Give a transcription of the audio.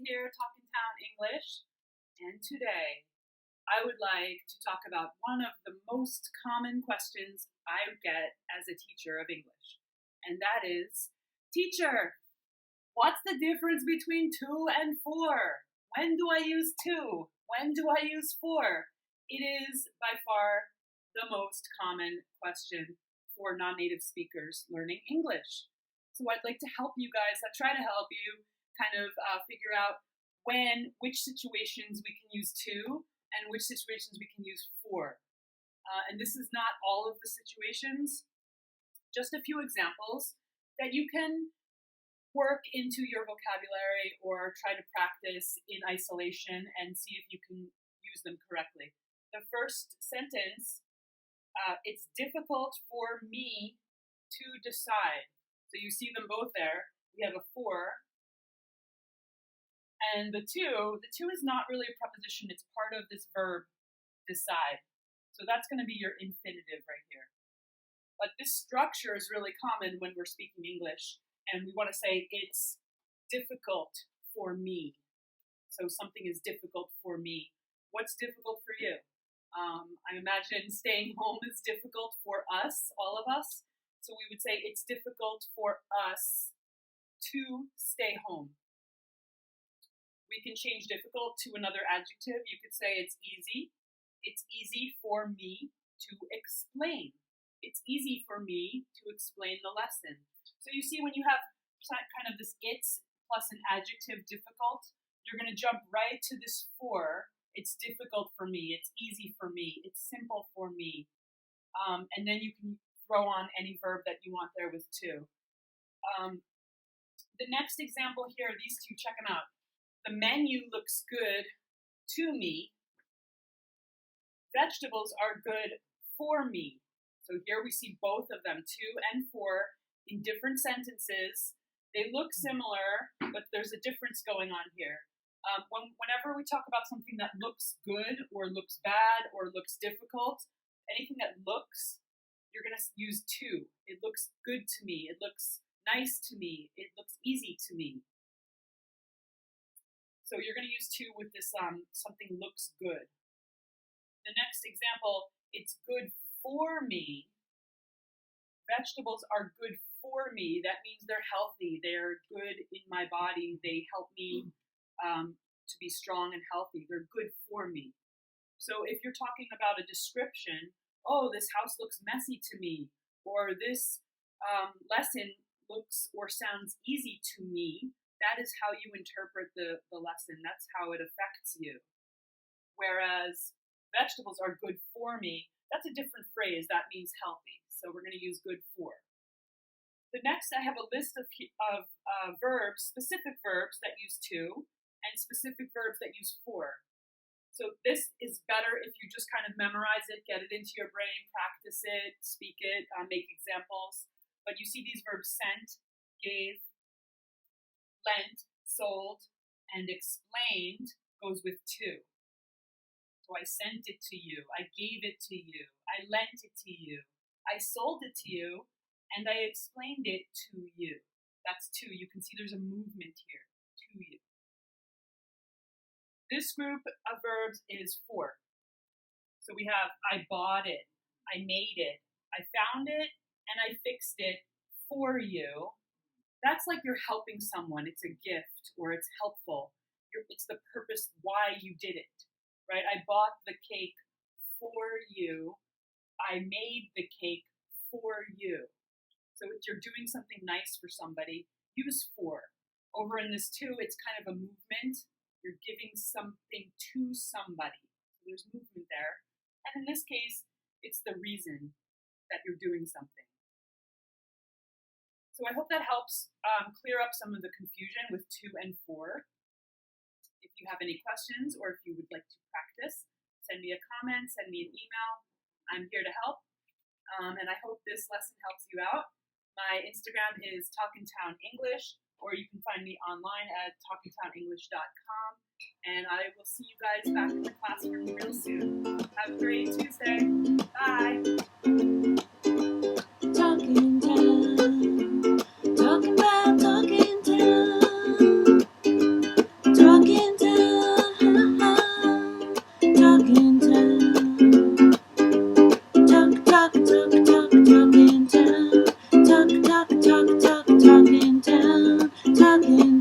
here, Talking Town English, and today I would like to talk about one of the most common questions I get as a teacher of English, and that is, Teacher, what's the difference between 2 and 4? When do I use 2? When do I use 4? It is by far the most common question for non-native speakers learning English. So I'd like to help you guys, try to help you kind of figure out which situations we can use 2 and which situations we can use 4. And this is not all of the situations, just a few examples that you can work into your vocabulary or try to practice in isolation and see if you can use them correctly. The first sentence, it's difficult for me to decide. So you see them both there. We have a 4 and the 2. The 2 is not really a preposition. It's part of this verb, decide. So that's going to be your infinitive right here. But this structure is really common when we're speaking English. And we want to say, it's difficult for me. So something is difficult for me. What's difficult for you? I imagine staying home is difficult for us, all of us. So we would say, it's difficult for us to stay home. We can change difficult to another adjective. You could say it's easy. It's easy for me to explain. It's easy for me to explain the lesson. So you see when you have kind of this it's plus an adjective difficult, you're going to jump right to this 4. It's difficult for me. It's easy for me. It's simple for me. And then you can throw on any verb that you want there with 2. The next example here, these two, check them out. The menu looks good to me. Vegetables are good for me. So here we see both of them, 2 and 4, in different sentences. They look similar, but there's a difference going on here. Whenever we talk about something that looks good or looks bad or looks difficult, anything that looks, you're going to use 2. It looks good to me. It looks nice to me. It looks easy to me. So you're going to use 2 with this something looks good. The next example, it's good for me. Vegetables are good for me. That means they're healthy. They're good in my body. They help me to be strong and healthy. They're good for me. So if you're talking about a description, oh, this house looks messy to me, or this lesson looks or sounds easy to me, that is how you interpret the lesson. That's how it affects you. Whereas vegetables are good for me, that's a different phrase. That means healthy. So we're going to use good for. The next, I have a list of verbs, specific verbs that use 2, and specific verbs that use 4. So this is better if you just kind of memorize it, get it into your brain, practice it, speak it, make examples. But you see these verbs sent, gave, lent, sold, and explained goes with 2. So I sent it to you, I gave it to you, I lent it to you, I sold it to you, and I explained it to you. That's 2. You can see there's a movement here, to you. This group of verbs is 4. So we have I bought it, I made it, I found it, and I fixed it for you. That's like you're helping someone. It's a gift or it's helpful. It's the purpose why you did it, right? I bought the cake for you. I made the cake for you. So if you're doing something nice for somebody, use for. Over in this 2, it's kind of a movement. You're giving something to somebody. So there's movement there. And in this case, it's the reason that you're doing something. So I hope that helps clear up some of the confusion with 2 and 4. If you have any questions or if you would like to practice, send me a comment, send me an email. I'm here to help. And I hope this lesson helps you out. My Instagram is Talkin' Town English, or you can find me online at talkingtownenglish.com. And I will see you guys back in the classroom real soon. Have a great Tuesday. Bye. talking